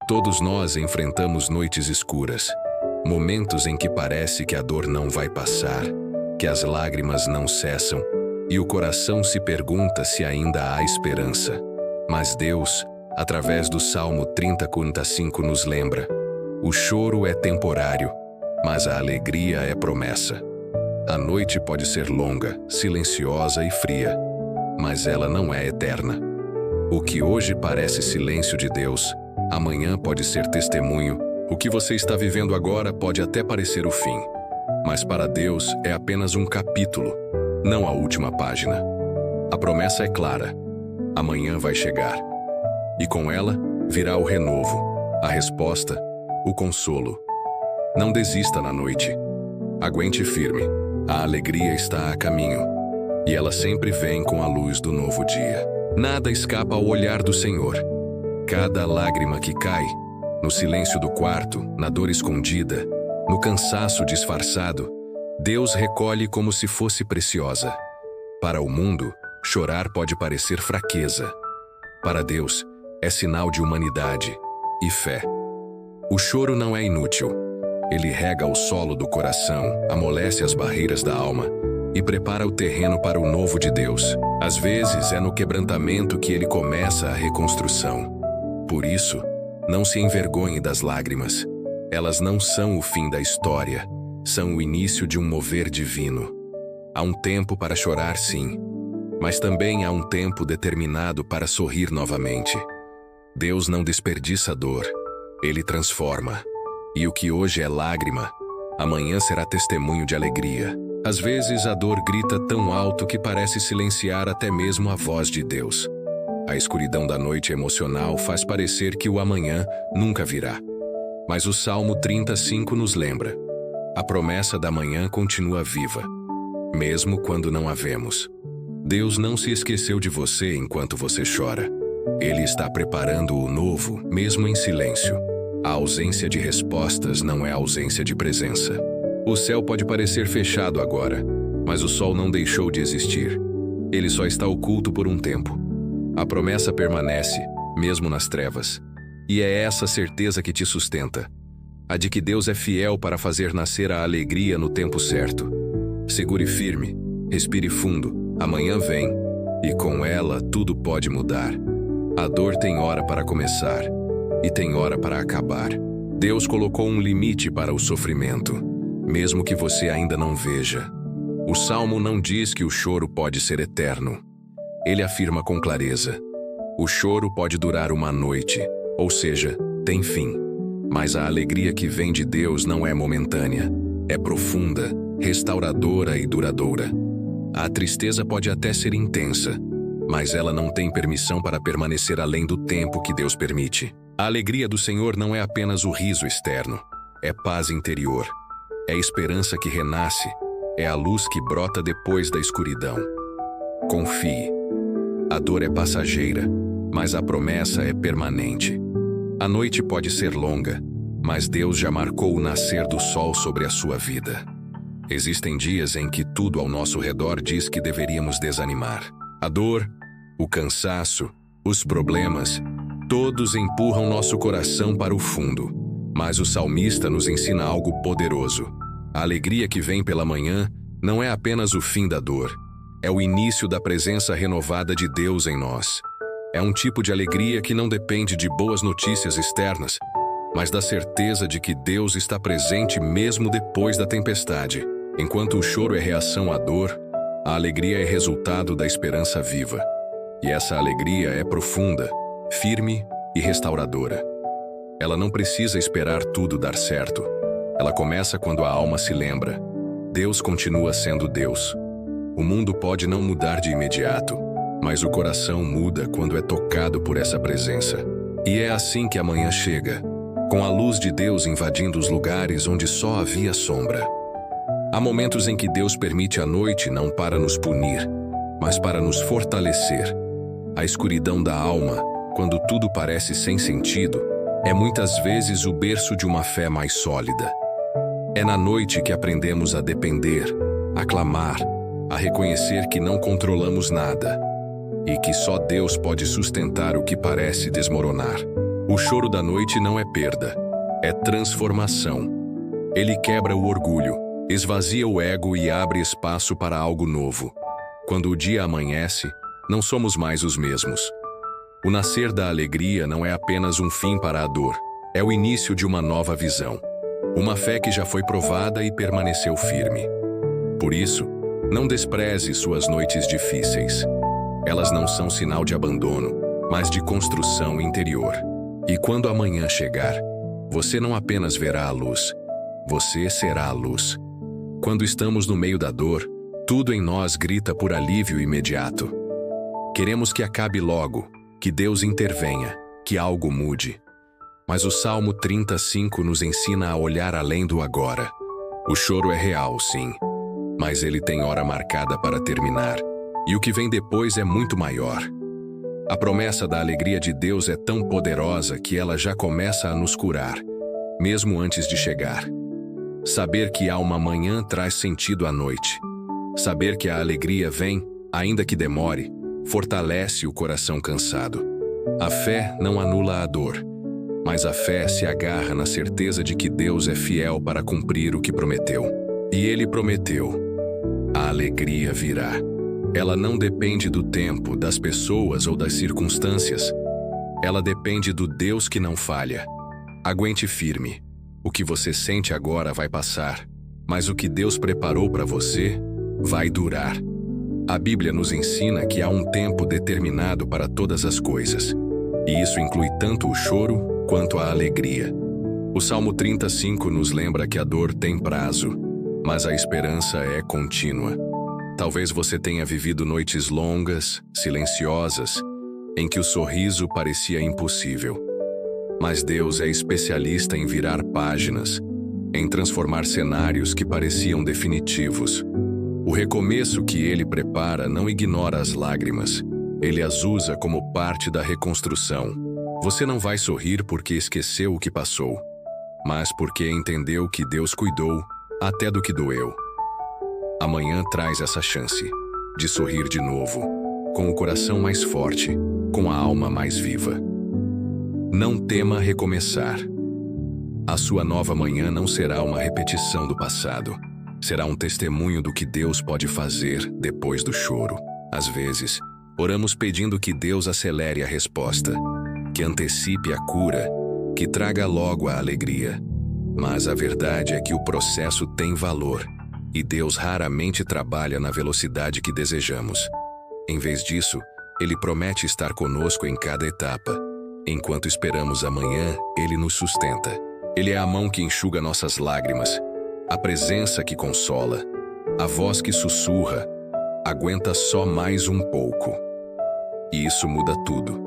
Todos nós enfrentamos noites escuras, momentos em que parece que a dor não vai passar, que as lágrimas não cessam e o coração se pergunta se ainda há esperança. Mas Deus, através do Salmo 30:45, nos lembra: o choro é temporário, mas a alegria é promessa. A noite pode ser longa, silenciosa e fria, mas ela não é eterna. O que hoje parece silêncio de Deus, amanhã pode ser testemunho. O que você está vivendo agora pode até parecer o fim, mas para Deus é apenas um capítulo, não a última página. A promessa é clara: amanhã vai chegar. E com ela virá o renovo, a resposta, o consolo. Não desista na noite. Aguente firme. A alegria está a caminho, e ela sempre vem com a luz do novo dia. Nada escapa ao olhar do Senhor. Cada lágrima que cai, no silêncio do quarto, na dor escondida, no cansaço disfarçado, Deus recolhe como se fosse preciosa. Para o mundo, chorar pode parecer fraqueza. Para Deus, é sinal de humanidade e fé. O choro não é inútil. Ele rega o solo do coração, amolece as barreiras da alma e prepara o terreno para o novo de Deus. Às vezes é no quebrantamento que ele começa a reconstrução. Por isso, não se envergonhe das lágrimas. Elas não são o fim da história, são o início de um mover divino. Há um tempo para chorar, sim, mas também há um tempo determinado para sorrir novamente. Deus não desperdiça dor, Ele transforma. E o que hoje é lágrima, amanhã será testemunho de alegria. Às vezes a dor grita tão alto que parece silenciar até mesmo a voz de Deus. A escuridão da noite emocional faz parecer que o amanhã nunca virá. Mas o Salmo 35 nos lembra: a promessa da manhã continua viva, mesmo quando não a vemos. Deus não se esqueceu de você enquanto você chora. Ele está preparando o novo, mesmo em silêncio. A ausência de respostas não é ausência de presença. O céu pode parecer fechado agora, mas o sol não deixou de existir. Ele só está oculto por um tempo. A promessa permanece, mesmo nas trevas. E é essa certeza que te sustenta. A de que Deus é fiel para fazer nascer a alegria no tempo certo. Segure firme, respire fundo, amanhã vem, e com ela tudo pode mudar. A dor tem hora para começar, e tem hora para acabar. Deus colocou um limite para o sofrimento, mesmo que você ainda não veja. O Salmo não diz que o choro pode ser eterno. Ele afirma com clareza: o choro pode durar uma noite, ou seja, tem fim. Mas a alegria que vem de Deus não é momentânea, é profunda, restauradora e duradoura. A tristeza pode até ser intensa, mas ela não tem permissão para permanecer além do tempo que Deus permite. A alegria do Senhor não é apenas o riso externo, é paz interior, é esperança que renasce, é a luz que brota depois da escuridão. Confie. A dor é passageira, mas a promessa é permanente. A noite pode ser longa, mas Deus já marcou o nascer do sol sobre a sua vida. Existem dias em que tudo ao nosso redor diz que deveríamos desanimar. A dor, o cansaço, os problemas, todos empurram nosso coração para o fundo. Mas o salmista nos ensina algo poderoso. A alegria que vem pela manhã não é apenas o fim da dor, é o início da presença renovada de Deus em nós. É um tipo de alegria que não depende de boas notícias externas, mas da certeza de que Deus está presente mesmo depois da tempestade. Enquanto o choro é reação à dor, a alegria é resultado da esperança viva. E essa alegria é profunda, firme e restauradora. Ela não precisa esperar tudo dar certo. Ela começa quando a alma se lembra: Deus continua sendo Deus. O mundo pode não mudar de imediato, mas o coração muda quando é tocado por essa presença. E é assim que a manhã chega, com a luz de Deus invadindo os lugares onde só havia sombra. Há momentos em que Deus permite a noite não para nos punir, mas para nos fortalecer. A escuridão da alma, quando tudo parece sem sentido, é muitas vezes o berço de uma fé mais sólida. É na noite que aprendemos a depender, a clamar, a reconhecer que não controlamos nada e que só Deus pode sustentar o que parece desmoronar. O choro da noite não é perda, é transformação. Ele quebra o orgulho, esvazia o ego e abre espaço para algo novo. Quando o dia amanhece, não somos mais os mesmos. O nascer da alegria não é apenas um fim para a dor, é o início de uma nova visão. Uma fé que já foi provada e permaneceu firme. Por isso, não despreze suas noites difíceis. Elas não são sinal de abandono, mas de construção interior. E quando amanhã chegar, você não apenas verá a luz, você será a luz. Quando estamos no meio da dor, tudo em nós grita por alívio imediato. Queremos que acabe logo, que Deus intervenha, que algo mude. Mas o Salmo 35 nos ensina a olhar além do agora. O choro é real, sim, mas ele tem hora marcada para terminar, e o que vem depois é muito maior. A promessa da alegria de Deus é tão poderosa que ela já começa a nos curar, mesmo antes de chegar. Saber que há uma manhã traz sentido à noite. Saber que a alegria vem, ainda que demore, fortalece o coração cansado. A fé não anula a dor, mas a fé se agarra na certeza de que Deus é fiel para cumprir o que prometeu. E Ele prometeu. A alegria virá. Ela não depende do tempo, das pessoas ou das circunstâncias. Ela depende do Deus que não falha. Aguente firme. O que você sente agora vai passar, mas o que Deus preparou para você vai durar. A Bíblia nos ensina que há um tempo determinado para todas as coisas, e isso inclui tanto o choro quanto a alegria. O Salmo 35 nos lembra que a dor tem prazo, mas a esperança é contínua. Talvez você tenha vivido noites longas, silenciosas, em que o sorriso parecia impossível. Mas Deus é especialista em virar páginas, em transformar cenários que pareciam definitivos. O recomeço que Ele prepara não ignora as lágrimas, Ele as usa como parte da reconstrução. Você não vai sorrir porque esqueceu o que passou, mas porque entendeu que Deus cuidou até do que doeu. Amanhã traz essa chance de sorrir de novo, com o coração mais forte, com a alma mais viva. Não tema recomeçar. A sua nova manhã não será uma repetição do passado. Será um testemunho do que Deus pode fazer depois do choro. Às vezes, oramos pedindo que Deus acelere a resposta, que antecipe a cura, que traga logo a alegria. Mas a verdade é que o processo tem valor, e Deus raramente trabalha na velocidade que desejamos. Em vez disso, Ele promete estar conosco em cada etapa. Enquanto esperamos amanhã, Ele nos sustenta. Ele é a mão que enxuga nossas lágrimas, a presença que consola, a voz que sussurra, aguenta só mais um pouco. E isso muda tudo.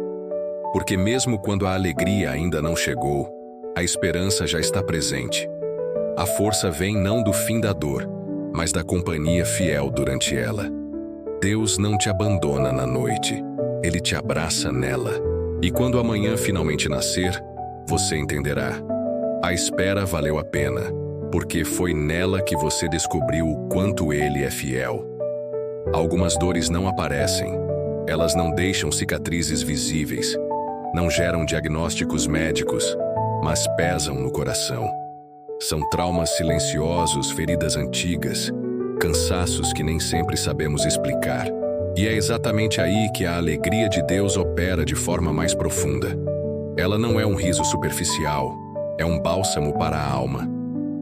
Porque mesmo quando a alegria ainda não chegou, a esperança já está presente. A força vem não do fim da dor, mas da companhia fiel durante ela. Deus não te abandona na noite, Ele te abraça nela. E quando amanhã finalmente nascer, você entenderá. A espera valeu a pena, porque foi nela que você descobriu o quanto Ele é fiel. Algumas dores não aparecem, elas não deixam cicatrizes visíveis, não geram diagnósticos médicos, mas pesam no coração. São traumas silenciosos, feridas antigas, cansaços que nem sempre sabemos explicar. E é exatamente aí que a alegria de Deus opera de forma mais profunda. Ela não é um riso superficial, é um bálsamo para a alma.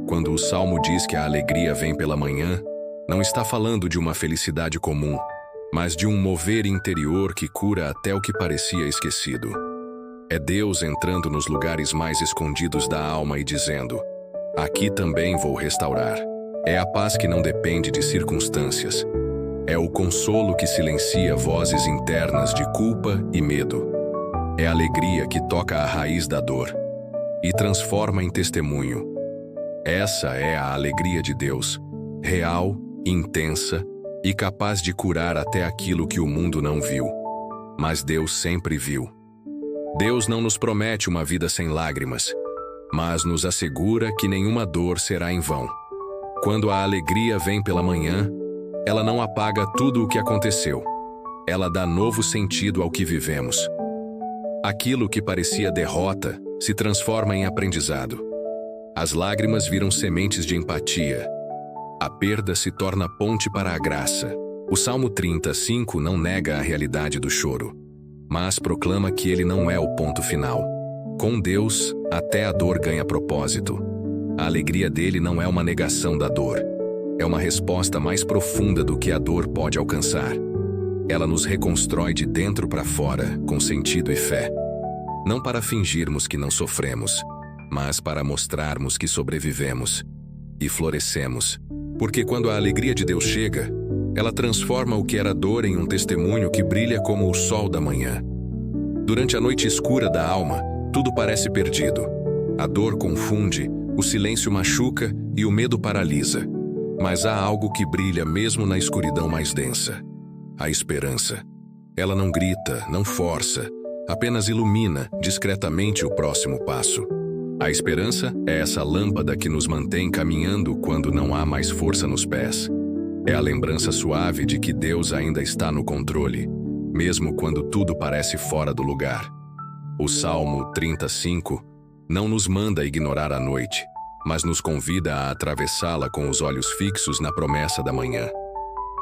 Quando o Salmo diz que a alegria vem pela manhã, não está falando de uma felicidade comum, mas de um mover interior que cura até o que parecia esquecido. É Deus entrando nos lugares mais escondidos da alma e dizendo: aqui também vou restaurar. É a paz que não depende de circunstâncias. É o consolo que silencia vozes internas de culpa e medo. É a alegria que toca a raiz da dor e transforma em testemunho. Essa é a alegria de Deus, real, intensa e capaz de curar até aquilo que o mundo não viu. Mas Deus sempre viu. Deus não nos promete uma vida sem lágrimas, mas nos assegura que nenhuma dor será em vão. Quando a alegria vem pela manhã, ela não apaga tudo o que aconteceu. Ela dá novo sentido ao que vivemos. Aquilo que parecia derrota se transforma em aprendizado. As lágrimas viram sementes de empatia. A perda se torna ponte para a graça. O Salmo 35 não nega a realidade do choro, mas proclama que ele não é o ponto final. Com Deus, até a dor ganha propósito. A alegria dele não é uma negação da dor. É uma resposta mais profunda do que a dor pode alcançar. Ela nos reconstrói de dentro para fora, com sentido e fé. Não para fingirmos que não sofremos, mas para mostrarmos que sobrevivemos e florescemos. Porque quando a alegria de Deus chega, ela transforma o que era dor em um testemunho que brilha como o sol da manhã. Durante a noite escura da alma, tudo parece perdido. A dor confunde, o silêncio machuca e o medo paralisa. Mas há algo que brilha mesmo na escuridão mais densa. A esperança. Ela não grita, não força, apenas ilumina discretamente o próximo passo. A esperança é essa lâmpada que nos mantém caminhando quando não há mais força nos pés. É a lembrança suave de que Deus ainda está no controle, mesmo quando tudo parece fora do lugar. O Salmo 35 não nos manda ignorar a noite, mas nos convida a atravessá-la com os olhos fixos na promessa da manhã.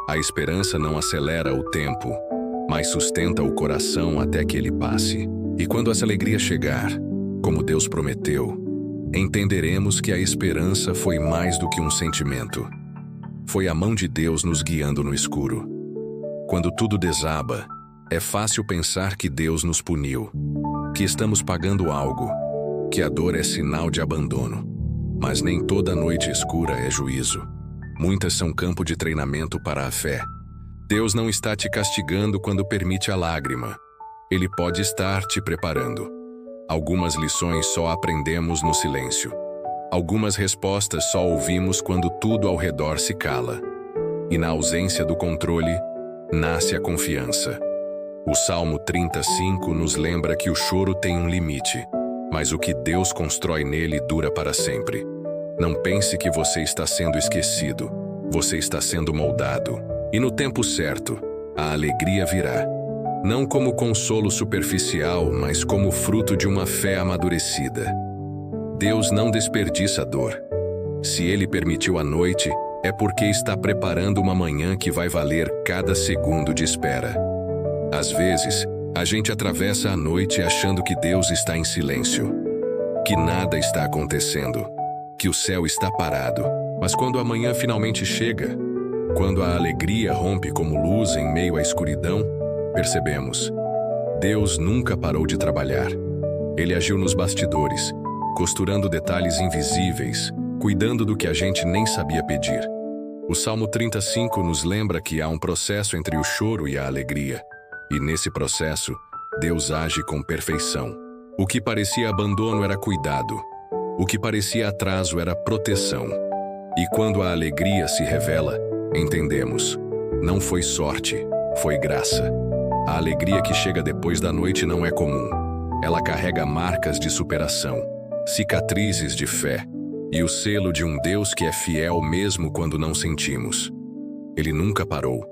A esperança não acelera o tempo, mas sustenta o coração até que ele passe. E quando essa alegria chegar, como Deus prometeu, entenderemos que a esperança foi mais do que um sentimento. Foi a mão de Deus nos guiando no escuro. Quando tudo desaba, é fácil pensar que Deus nos puniu, que estamos pagando algo, que a dor é sinal de abandono. Mas nem toda noite escura é juízo. Muitas são campo de treinamento para a fé. Deus não está te castigando quando permite a lágrima. Ele pode estar te preparando. Algumas lições só aprendemos no silêncio. Algumas respostas só ouvimos quando tudo ao redor se cala. E na ausência do controle, nasce a confiança. O Salmo 35 nos lembra que o choro tem um limite, mas o que Deus constrói nele dura para sempre. Não pense que você está sendo esquecido. Você está sendo moldado. E no tempo certo, a alegria virá. Não como consolo superficial, mas como fruto de uma fé amadurecida. Deus não desperdiça a dor. Se Ele permitiu a noite, é porque está preparando uma manhã que vai valer cada segundo de espera. Às vezes, a gente atravessa a noite achando que Deus está em silêncio, que nada está acontecendo, que o céu está parado. Mas quando a manhã finalmente chega, quando a alegria rompe como luz em meio à escuridão, percebemos: Deus nunca parou de trabalhar. Ele agiu nos bastidores, costurando detalhes invisíveis, cuidando do que a gente nem sabia pedir. O Salmo 35 nos lembra que há um processo entre o choro e a alegria. E nesse processo, Deus age com perfeição. O que parecia abandono era cuidado. O que parecia atraso era proteção. E quando a alegria se revela, entendemos: não foi sorte, foi graça. A alegria que chega depois da noite não é comum. Ela carrega marcas de superação, cicatrizes de fé e o selo de um Deus que é fiel mesmo quando não sentimos. Ele nunca parou.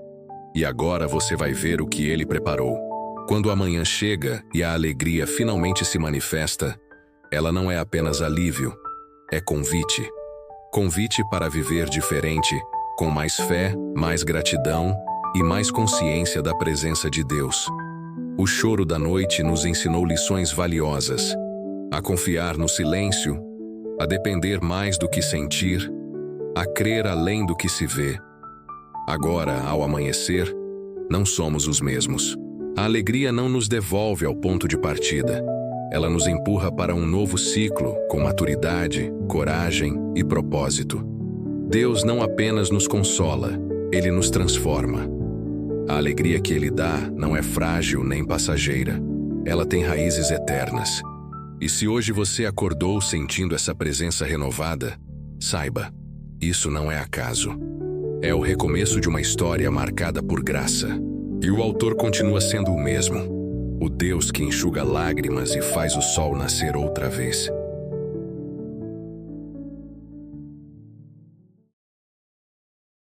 E agora você vai ver o que Ele preparou. Quando a manhã chega e a alegria finalmente se manifesta, ela não é apenas alívio, é convite. Convite para viver diferente, com mais fé, mais gratidão e mais consciência da presença de Deus. O choro da noite nos ensinou lições valiosas: a confiar no silêncio, a depender mais do que sentir, a crer além do que se vê. Agora, ao amanhecer, não somos os mesmos. A alegria não nos devolve ao ponto de partida. Ela nos empurra para um novo ciclo, com maturidade, coragem e propósito. Deus não apenas nos consola, Ele nos transforma. A alegria que Ele dá não é frágil nem passageira. Ela tem raízes eternas. E se hoje você acordou sentindo essa presença renovada, saiba, isso não é acaso. É o recomeço de uma história marcada por graça. E o autor continua sendo o mesmo: o Deus que enxuga lágrimas e faz o sol nascer outra vez.